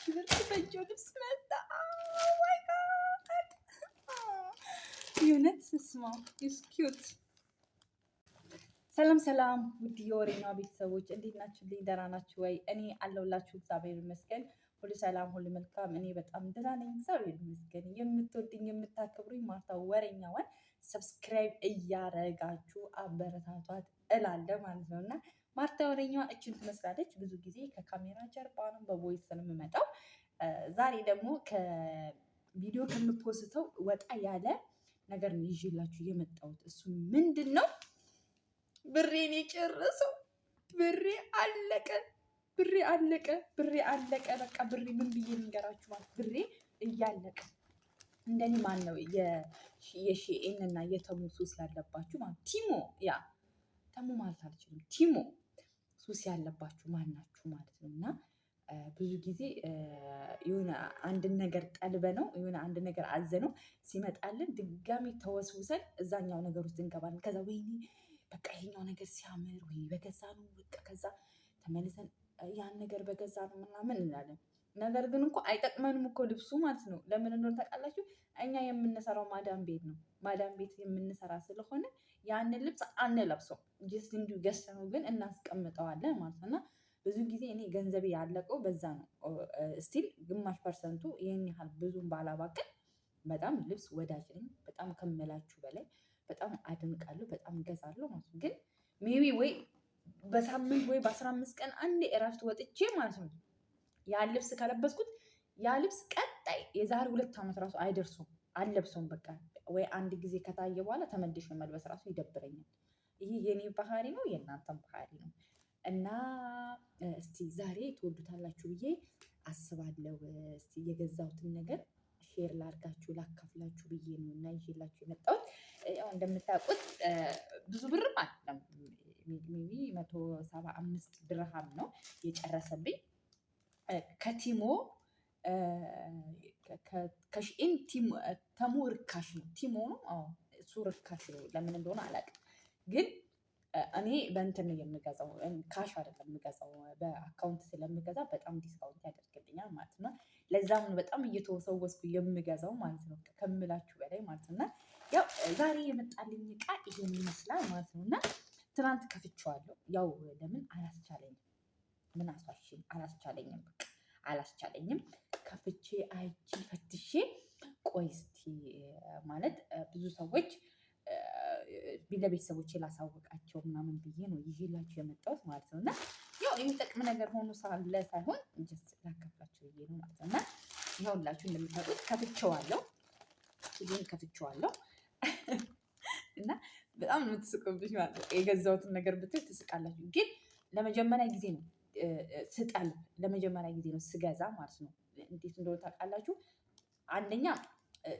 ብር በእጆ ልብስ መጣ። ማይ ጋድ የእውነት ስማ ኪዩት። ሰላም ሰላም፣ ውድ የወሬኛዋ ቤተሰቦች እንዴት ናችሁ? ደህና ናችሁ ወይ? እኔ አለሁላችሁ። እግዚአብሔር ይመስገን፣ ሁሉ ሰላም፣ ሁሉ መልካም። እኔ በጣም ደህና ነኝ፣ እግዚአብሔር ይመስገን። የምትወድኝ የምታከብሩኝ ማርታ ወሬኛዋን ሰብስክራይብ እያረጋችሁ አበረታቷት እላለሁ ማለት ነው። እና ማርታ ወሬኛዋ እችን ትመስላለች። ብዙ ጊዜ ከካሜራ ጀርባ ነው በቮይስ ነው የምመጣው። ዛሬ ደግሞ ከቪዲዮ ከምፖስተው ወጣ ያለ ነገር ነው ይዤላችሁ የመጣሁት። እሱ ምንድን ነው? ብሬን የጨረሰው ብሬ አለቀ። በቃ ብሬ ምን ብዬ ልንገራችሁ? ማለት ብሬ እያለቀ እንደኔ ማን ነው የሺኤን እና የተሙ ሱስ ያለባችሁ ማለት ተሙ ማለት አልችልም። ቲሞ ሱስ ያለባችሁ ማን ናችሁ ማለት ነው። እና ብዙ ጊዜ የሆነ አንድን ነገር ጠልበ ነው የሆነ አንድ ነገር አዘነው ሲመጣልን ድጋሚ ተወስውሰን እዛኛው ነገር ውስጥ እንገባለን። ከዛ ወይኔ በቃ ይሄኛው ነገር ሲያምር ወይ በገዛ ነው በቃ ከዛ ተመልሰን ያን ነገር በገዛ ነው ምናምን እንላለን። ነገር ግን እኮ አይጠቅመንም እኮ ልብሱ ማለት ነው። ለምን እንደሆነ ታውቃላችሁ? እኛ የምንሰራው ማዳም ቤት ነው። ማዳም ቤት የምንሰራ ስለሆነ ያንን ልብስ አንለብሰው ጀስት እንዲሁ ገዝተነው ግን እናስቀምጠዋለን ማለት ነው። እና ብዙ ጊዜ እኔ ገንዘቤ ያለቀው በዛ ነው። ስቲል ግማሽ ፐርሰንቱ ይህን ያህል ብዙም ባላባክን በጣም ልብስ ወዳጅ ነኝ። በጣም ከምላችሁ በላይ በጣም አድንቃለሁ፣ በጣም እገዛለሁ ማለት ነው። ግን ሜቢ ወይ በሳምንት ወይ በ15 ቀን አንዴ እረፍት ወጥቼ ማለት ነው ያ ልብስ ከለበስኩት ያ ልብስ ቀጣይ የዛሬ 2 ዓመት ራሱ አይደርሱም፣ አልለብሰውም። በቃ ወይ አንድ ጊዜ ከታየ በኋላ ተመልሼ መልበስ ራሱ ይደብረኛል። ይሄ የኔ ባህሪ ነው፣ የእናንተም ባህሪ ነው። እና እስቲ ዛሬ ትወዱታላችሁ ብዬ አስባለሁ። እስቲ የገዛሁትን ነገር ሼር ላድርጋችሁ ላካፍላችሁ ብዬ ነው እና ይዤላችሁ የመጣሁት። ያው እንደምታውቁት ብዙ ብርም አይደለም፣ ሜቢ 175 ድርሃም ነው የጨረሰብኝ። ከቲሞ ከሺኢን ተሙ ርካሽ ነው። ቲሞ ነው እሱ ርካሽ ነው። ለምን እንደሆነ አላውቅም። ግን እኔ በእንትን ነው የምገዛው፣ ካሽ አይደለም የምገዛው፣ በአካውንት ስለምገዛ በጣም ዲስካውንት ያደርግልኛል ማለት ነው። ለዛም ነው በጣም እየተወሰወስኩ የምገዛው ማለት ነው፣ ከምላችሁ በላይ ማለት ነው። እና ያው ዛሬ የመጣልኝ እቃ ይሄን ይመስላል ማለት ነው። እና ትናንት ከፍቼዋለሁ። ያው ለምን አላስቻለኝም፣ ምን አስዋሽኝ፣ አላስቻለኝም። ከፍቼ አይቼ ፈትሼ ቆይ እስቲ ማለት ብዙ ሰዎች ለቤተሰቦቼ ላሳወቃቸው ምናምን ብዬ ነው ይዤላችሁ የመጣሁት ማለት ነው። እና ያው የሚጠቅም ነገር ሆኖ ሳለ ሳይሆን ጀስት ላካፍላችሁ ብዬ ነው ማለት ነው። እና ይኸውላችሁ እንደምታውቁት ከፍቼዋለሁ፣ ይሄን ከፍቼዋለሁ እና በጣም ነው የምትስቁብኝ ማለት ነው። የገዛሁትን ነገር ብትል ትስቃላችሁ። ግን ለመጀመሪያ ጊዜ ነው ስጠልብ፣ ለመጀመሪያ ጊዜ ነው ስገዛ ማለት ነው። እንዴት እንደሆነ ታውቃላችሁ? አንደኛ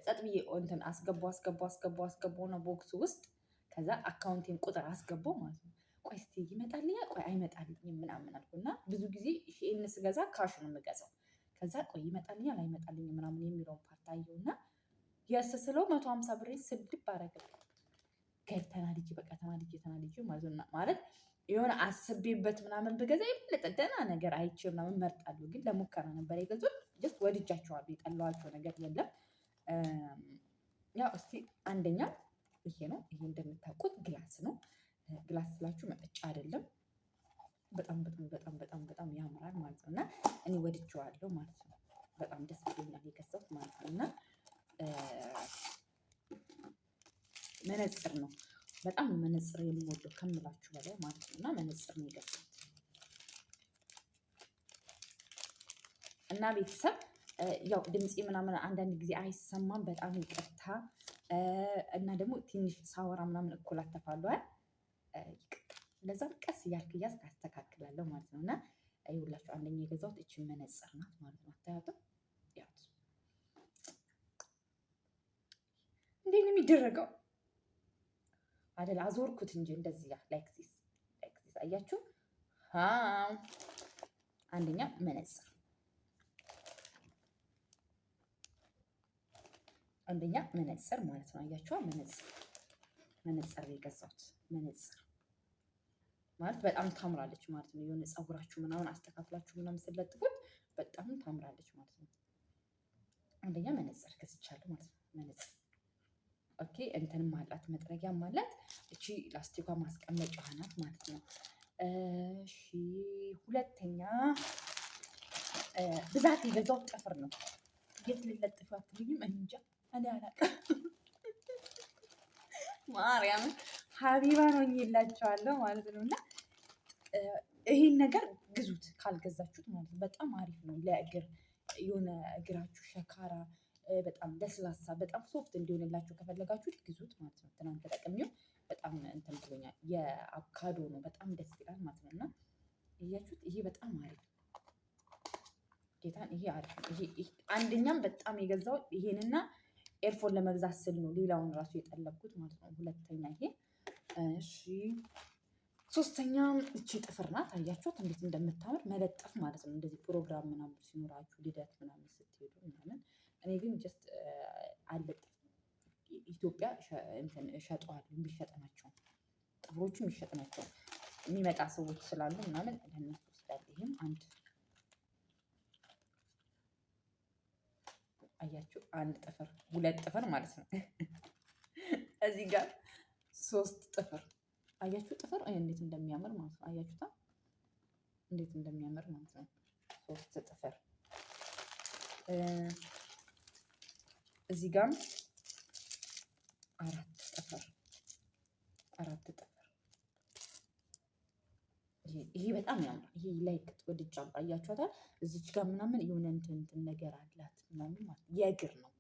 ጸጥ ብዬ እንትን አስገባው ነው ቦክስ ውስጥ። ከዛ አካውንቴን ቁጥር አስገባው ማለት ነው። ቆይ እስቲ ይመጣልኛል፣ ቆይ አይመጣልኝም ምናምን አልኩና ብዙ ጊዜ ሺኤን ስገዛ ካሽ ነው የምገዛው። ከዛ ቆይ ይመጣልኛል አይመጣልኝም ምናምን የሚለውን ፓርት አየሁና የስስለው 150 ብር ስድብ አደረገብኝ። ተናድጄ በቃ ተናድጄ ማለት የሆነ አስቤበት ምናምን ብገዛ የበለጠ ደህና ነገር አይቼ ምናምን መርጣለሁ። ግን ለሙከራ ነበር የገዙት። ጀስት ወድጃቸዋለሁ፣ የጠላኋቸው ነገር የለም። ያው እስቲ አንደኛ ይሄ ነው። ይሄ እንደምታውቁት ግላስ ነው። ግላስ ስላችሁ መጠጫ አይደለም። በጣም ያምራል ማለት ነው። እና እኔ ወድጄዋለሁ ማለት ነው። በጣም ደስ ብሎኛል የገዛሁት ማለት ነው። እና መነጽር ነው። በጣም መነጽር የምወደው ከምላችሁ በላይ ማለት ነው። እና መነጽር ነው የገዛሁት። እና ቤተሰብ ያው ድምፄ ምናምን አንዳንድ ጊዜ አይሰማም፣ በጣም ይቅርታ። እና ደግሞ ትንሽ ሳወራ ምናምን እኩል አተፋለሁ ይቅርታ። ለዛም ቀስ እያልክ አስተካክላለሁ ማለት ነው። እና ይኸውላችሁ አንደኛ የገዛሁት እችን መነጽር ናት ማለት ነው። አታያትም? ያት እንዴት ነው የሚደረገው አይደል? አዞርኩት እንጂ እንደዚህ ላይክ ዚስ አያችሁ? አንደኛ መነጽር ማለት ነው። አያችሁ? መነጽር የገዛሁት መነጽር ማለት በጣም ታምራለች ማለት ነው። የሆነ ፀጉራችሁ ምናምን አስተካክላችሁ ምናምን ስለጥፉት በጣም ታምራለች ማለት ነው። አንደኛ መነጽር ገዝቻለሁ ማለት ነው። መነጽር ኦኬ። እንትንም አላት መጥረጊያም አላት። እቺ ላስቲኳ ማስቀመጫ ናት ማለት ነው። እሺ ሁለተኛ ብዛት የገዛው ጥፍር ነው። የት ልለጥፈው አትሉኝም? እኔ እንጃ እኔ አላውቅም። ማርያምን ሀቢባ ነው እየላቸዋለሁ ማለት ነው። እና ይሄን ነገር ግዙት ካልገዛችሁት ማለት ነው። በጣም አሪፍ ነው ለእግር የሆነ እግራችሁ ሸካራ በጣም ለስላሳ በጣም ሶፍት እንዲሆንላችሁ ከፈለጋችሁት ግዙት ማለት ነው። ትናንት ተጠቅሜው በጣም እንትን ብሎኛል። የአቮካዶ ነው በጣም ደስ ይላል ማለት ነው። እና እያችሁት ይሄ በጣም አሪፍ ጌታን ይሄ አሪፍ ነው። ይሄ አንደኛም በጣም የገዛው ይሄንና ኤርፎን ለመግዛት ስል ነው ሌላውን ራሱ የጠለብኩት ማለት ነው። ሁለተኛ ይሄ እሺ። ሶስተኛ እቺ ጥፍር ናት። አያችሁት እንዴት እንደምታምር መለጠፍ ማለት ነው። እንደዚህ ፕሮግራም ምናምን ሲኖራችሁ ልደት ምናምን ስትሄዱ ምናምን። እኔ ግን ጀስት አልለጥፍም። ኢትዮጵያ እንትን እሸጠዋለሁ የሚሸጥ ናቸው ጥፍሮቹ የሚሸጥ ናቸው። የሚመጣ ሰዎች ስላሉ ምናምን ለእነሱ ወስዳለሁ። ይሄም አንድ አያችሁ አንድ ጥፍር ሁለት ጥፍር ማለት ነው። እዚህ ጋር ሶስት ጥፍር አያችሁ ጥፍር እንዴት እንደሚያምር ማለት ነው። አያችሁታ እንዴት እንደሚያምር ማለት ነው። ሶስት ጥፍር እዚህ ጋርም አራት ጥፍር ይሄ በጣም ያምራል። ይሄ ላይክ ወድጃለሁ። አያችኋታል እዚች ጋር ምናምን የሆነ እንትን ነገር አላት ምናምን ማለት ነው። የእግር ነው።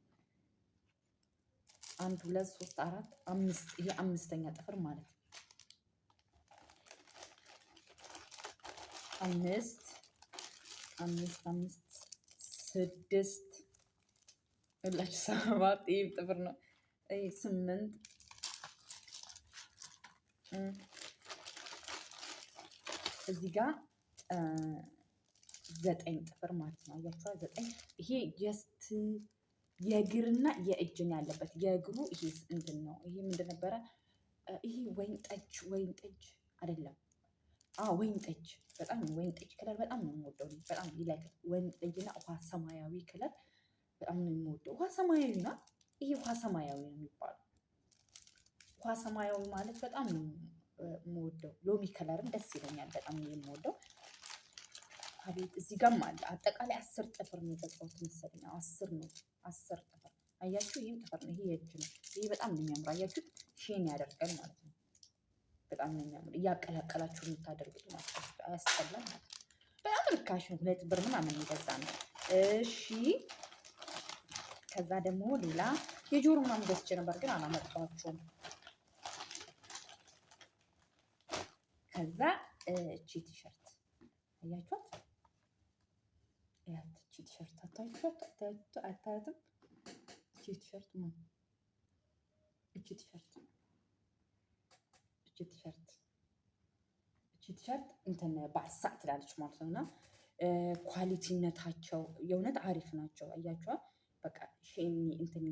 አንድ ሁለት ሶስት አራት አምስት ይሄ አምስተኛ ጥፍር ማለት ነው። አምስት ስድስት ሁላችሁ ሰባት ይሄ ጥፍር ነው። ስምንት እዚህ ጋር ዘጠኝ ጥፍር ማለት ነው። አያችኋት ዘጠኝ ይሄ ጀስት የእግርና የእጅ ነው ያለበት። የእግሩ ይሄ እንትን ነው። ይሄ ምንድን ነበረ? ይሄ ወይን ጠጅ አይደለም። ወይን ጠጅ በጣም ወይን ጠጅ ከለር በጣም ነው የምወደው። በጣም ይላል ወይን ጠጅና ውሃ ሰማያዊ ከለር በጣም ነው የምወደው። ውሃ ሰማያዊ ነው። ይሄ ውሃ ሰማያዊ ነው የሚባለው። ውሃ ሰማያዊ ማለት በጣም ነው የምወደው። ሎሚ ከለርም ደስ ይለኛል። በጣም ነው የምወደው። አቤት እዚህ ጋርም አለ። አጠቃላይ 10 ጥፍር ነው የገዛሁት መሰለኝ። 10 ነው 10 ጥፍር። አያችሁ ይሄም ጥፍር ነው። ይሄ የእጅ ነው። ይሄ በጣም ነው የሚያምር። አያችሁት ሼን ያደርጋል ማለት ነው። በጣም ነው የሚያምር። እያቀላቀላችሁ የምታደርጉት ማለት ነው። አያስጠላም ማለት ነው። በጣም ርካሽ ነው። 2 ብር ምናምን የሚገዛ ነው። እሺ ከዛ ደግሞ ሌላ የጆሮ ምናምን ገዝቼ ነበር ግን አላመጣኋቸውም። ከዛ እቺ ቲሸርት አያችኋት? ያት እቺ ቲሸርት አታያችኋት? አታያትም? እቺ ቲሸርት ነው። እቺ ቲሸርት እንትን ባሳ ትላለች ማለት ነው። እና ኳሊቲነታቸው የእውነት አሪፍ ናቸው። አያችኋት? በቃ ሼኒ እንትን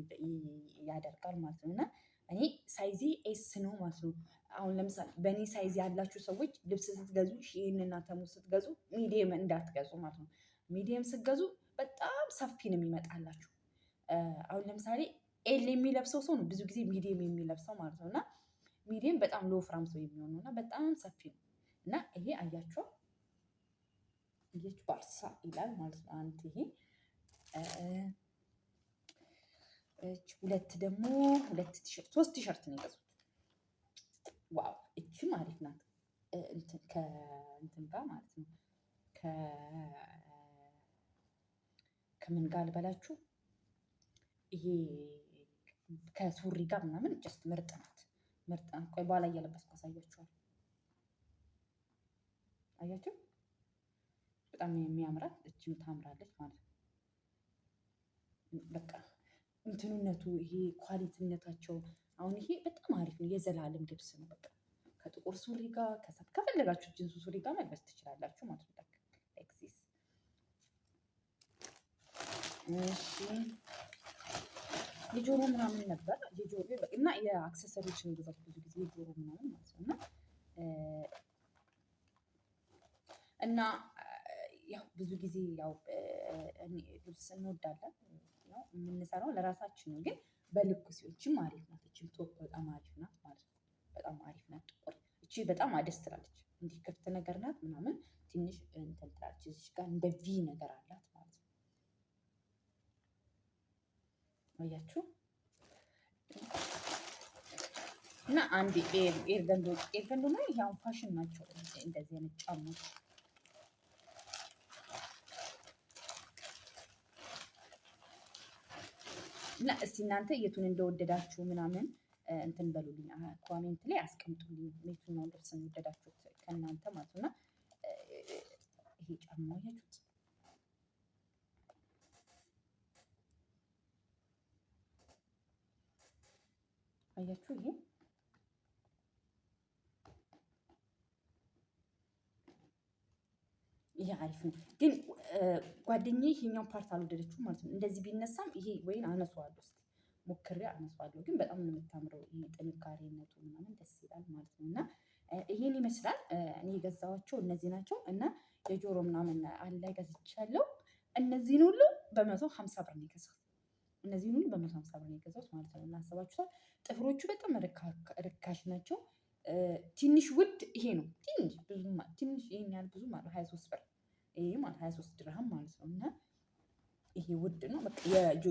ያደርጋል ማለት ነው። እና እኔ ሳይዚ ኤስ ነው ማለት ነው። አሁን ለምሳሌ በእኔ ሳይዝ ያላችሁ ሰዎች ልብስ ስትገዙ ሺኢንና ተሙ ስትገዙ ሚዲየም እንዳትገዙ ማለት ነው። ሚዲየም ስትገዙ በጣም ሰፊ ነው የሚመጣላችሁ። አሁን ለምሳሌ ኤል የሚለብሰው ሰው ነው ብዙ ጊዜ ሚዲየም የሚለብሰው ማለት ነው። እና ሚዲየም በጣም ሎፍራም ሰው የሚሆነው እና በጣም ሰፊ ነው። እና ይሄ አያችሁ ባርሳ ይላል ማለት ነው። አንድ ይሄ ሁለት ደግሞ ሁለት ቲሸርት 3 ቲሸርት ነው የገዛሁት። ዋው እቺም አሪፍ ናት። ከእንትን ጋር ማለት ነው። ከምን ጋር ልበላችሁ? ይሄ ከሱሪ ጋር ምናምን ጀስት ምርጥ ናት። ቆይ በኋላ እየለበስኩ አሳያችኋለሁ። አያችሁ በጣም የሚያምራት እቺም ታምራለች ማለት ነው። በቃ እንትኑነቱ ይሄ ኳሊቲነታቸው አሁን ይሄ በጣም አሪፍ ነው። የዘላለም ልብስ ነው። በቃ ከጥቁር ሱሪ ጋር ከፈለጋችሁ ጅንሱ ሱሪ ጋር መልበስ ትችላላችሁ ማለት ነው። ኤክሲስ እሺ የጆሮ ምናምን ነበር። የጆሮ እና የአክሰሰሪዎች ነው ብዙ ጊዜ የጆሮ ምናምን ማለት ነው። እና እና ያው ብዙ ጊዜ ያው ልብስ እንወዳለን ያው የምንሰራው ለራሳችን ነው። ግን በልኩ ሲሆን እችም አሪፍ ናት። እችም ቶፕ በጣም አሪፍ ናት ማለት ነው። በጣም አሪፍ ናት። ጥቁር እቺ በጣም ደስ ትላለች። እንዲህ ክፍት ነገር ናት ምናምን ትንሽ እንትን ትላለች። እዚች ጋር እንደ ቪ ነገር አላት ማለት ነው። አያችሁ እና አንድ ኤርገንዶ ነው። ያው ፋሽን ናቸው እንደዚህ አይነት ጫማዎች። እና እስቲ እናንተ የቱን እንደወደዳችሁ ምናምን እንትን በሉልኝ፣ ኮሜንት ላይ አስቀምጡልኝ። የቱን ነው ልብስ እንደወደዳችሁት ከእናንተ ማለት ነው። እና ይሄ ጫማ ያችሁት አያችሁ ይሄ አሪፍ ነው። ግን ጓደኛዬ ይሄኛው ፓርት አልወደደችውም ማለት ነው። እንደዚህ ቢነሳም ይሄ ወይን አነሳዋለሁ፣ እስኪ ሞክሬ አነሳዋለሁ። ግን በጣም ነው የምታምረው። ይሄ ጥንካሬነቱ ምናምን ደስ ይላል ማለት ነው። እና ይሄን ይመስላል። እኔ የገዛኋቸው እነዚህ ናቸው። እና የጆሮ ምናምን አለ ገዝቻለሁ። እነዚህን ሁሉ በ150 ብር ነው የገዛሁት። እነዚህን ሁሉ በ150 ብር ነው የገዛሁት ማለት ነው። እና አስባችሁታል? ጥፍሮቹ በጣም ርካሽ ናቸው። ትንሽ ውድ ይሄ ነው። ትንሽ ይሄን ያህል ብዙ ማለት 23 ብር ይሄ ማለት 23 ድርሃም ማለት ነው። እና ይሄ ውድ ነው። በቃ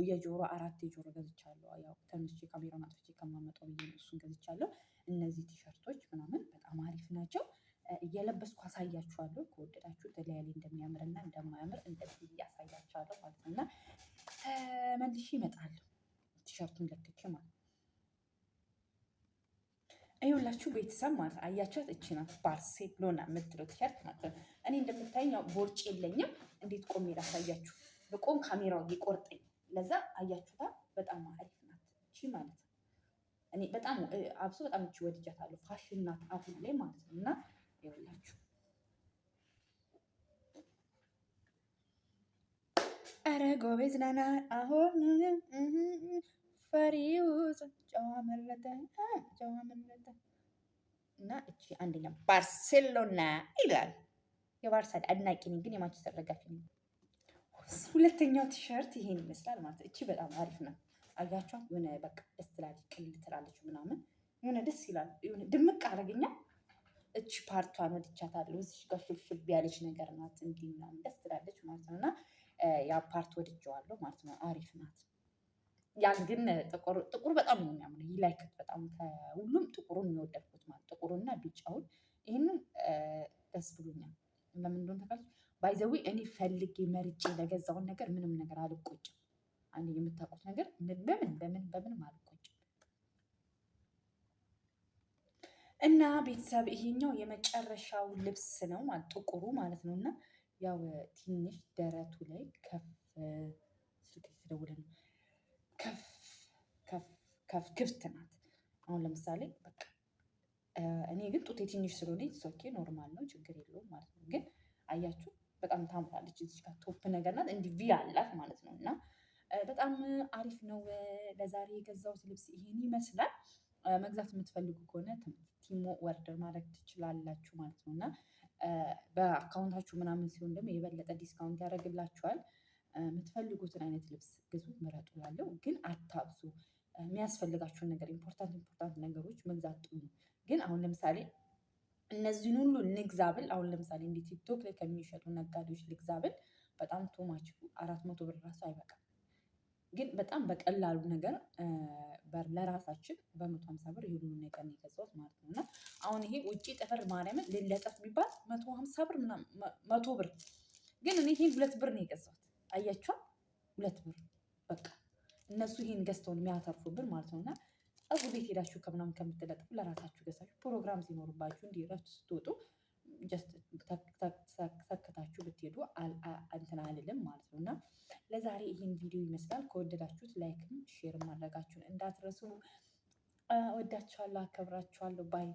የጆሮ 4 የጆሮ ገዝቻለሁ። ያው ተነስቼ ካሜራውን አጥፍቼ ከማመጣው ብዬ እሱን ገዝቻለሁ። እነዚህ ቲሸርቶች ምናምን በጣም አሪፍ ናቸው። እየለበስኩ አሳያችኋለሁ። ከወደዳችሁ ተለያየ እንደሚያምርና እንደማያምር እንደዚህ እያሳያችኋለሁ ማለት ነው። እና ተመልሼ እመጣለሁ ቲሸርቱን ለክቼ ማለት ነው። ይኸውላችሁ ቤተሰብ ማለት አያችኋት፣ እቺ ናት ባርሴሎና የምትለው ቲሸርት ማለት ነው። እኔ እንደምታየኝ ያው ቦርጭ የለኝም። እንዴት ቆሜ ላሳያችሁ? በቆም ካሜራው ሊቆርጠኝ። ለዛ አያችሁታ፣ በጣም አሪፍ ናት እቺ ማለት ነው። እኔ በጣም አብሶ በጣም እቺ ወድጃታለሁ። ፋሽን ናት አሁን ላይ ማለት ነው። እና ይኸውላችሁ ኧረ ጎበዝ ናና አሁን ፈሪው ጨዋ መረጠ እና እቺ አንደኛ ባርሴሎና ይላል። የባርሳ አድናቂ ነኝ፣ ግን የማንቸስተር ደጋፊ ነኝ። ሁለተኛው ቲሸርት ይሄን ይመስላል ማለት እቺ በጣም አሪፍ ነው። አያችኋት? የሆነ በቃ ደስ ትላለች፣ ቅልል ትላለች ምናምን የሆነ ደስ ይላል። የሆነ ድምቅ አረገኛ። እቺ ፓርቷን ወድቻታለሁ። እዚሽ ጋር ሽብሽብ ያለች ነገር ናት። እንዲህ ምናምን ደስ ትላለች ማለት ነው። እና ያ ፓርት ወድጀዋለሁ ማለት ነው። አሪፍ ናት። ያን ግን ጥቁር በጣም ነው የሚያምረው። ይህ ላይክት በጣም ከሁሉም ጥቁሩን የወደድኩት ማለት ጥቁሩና ቢጫውን። ይህንን ደስ ብሎኛል። ለምን እንደሆነ ታውቃለች? ባይዘዊ እኔ ፈልጌ መርጬ ለገዛውን ነገር ምንም ነገር አልቆጭም። አንድ የምታውቁት ነገር በምንም አልቆጭም። እና ቤተሰብ ይሄኛው የመጨረሻው ልብስ ነው ማለት ጥቁሩ ማለት ነው። እና ያው ትንሽ ደረቱ ላይ ክፍት ናት። አሁን ለምሳሌ በቃ እኔ ግን ጡቴ ትንሽ ስለሆነ ኦኬ ኖርማል ነው፣ ችግር የለውም ማለት ነው። ግን አያችሁ በጣም ታምራለች። እዚህ ጋር ቶፕ ነገር ናት፣ እንዲህ ቪ አላት ማለት ነው። እና በጣም አሪፍ ነው። ለዛሬ የገዛሁት ልብስ ይሄን ይመስላል። መግዛት የምትፈልጉ ከሆነ ቲሞ ወርደር ማድረግ ትችላላችሁ ማለት ነው። እና በአካውንታችሁ ምናምን ሲሆን ደግሞ የበለጠ ዲስካውንት ያደርግላችኋል። የምትፈልጉትን አይነት ልብስ ግዙ፣ ምረጡ። ያለው ግን አታብዙ። የሚያስፈልጋችሁን ነገር ኢምፖርታንት ነገሮች መግዛት ጥሩ ነው። ግን አሁን ለምሳሌ እነዚህን ሁሉ ልግዛ ብል አሁን ለምሳሌ እንደ ቲክቶክ ላይ ከሚሸጡ ነጋዴዎች ልግዛ ብል በጣም ቶማች 400 ብር ራሱ አይበቃም። ግን በጣም በቀላሉ ነገር ለራሳችን በ150 ብር የሁሉን ነገር ነው የገዛሁት ማለት ነው። እና አሁን ይሄ ውጪ ጥፍር ማርያምን ልለጠፍ ቢባል 150 ብር ምናምን 100 ብር፣ ግን እኔ ይሄን 2 ብር ነው የገዛሁት። አያችኋ? 2 ብር በቃ እነሱ ይሄን ገዝተው የሚያተርፉብን ማለት ነው። እና ፀጉር ቤት ሄዳችሁ ከምናምን ከምትለጥፉ ለራሳችሁ ገዝታችሁ ፕሮግራም ሲኖርባችሁ እንዲህ እረፍት ስትወጡ ጀስት ሰክታችሁ ብትሄዱ እንትን አልልም ማለት ነው። እና ለዛሬ ይህን ቪዲዮ ይመስላል። ከወደዳችሁት ላይክም ሼር ማድረጋችሁን እንዳትረሱ። ወዳችኋለሁ፣ አከብራችኋለሁ። ባይ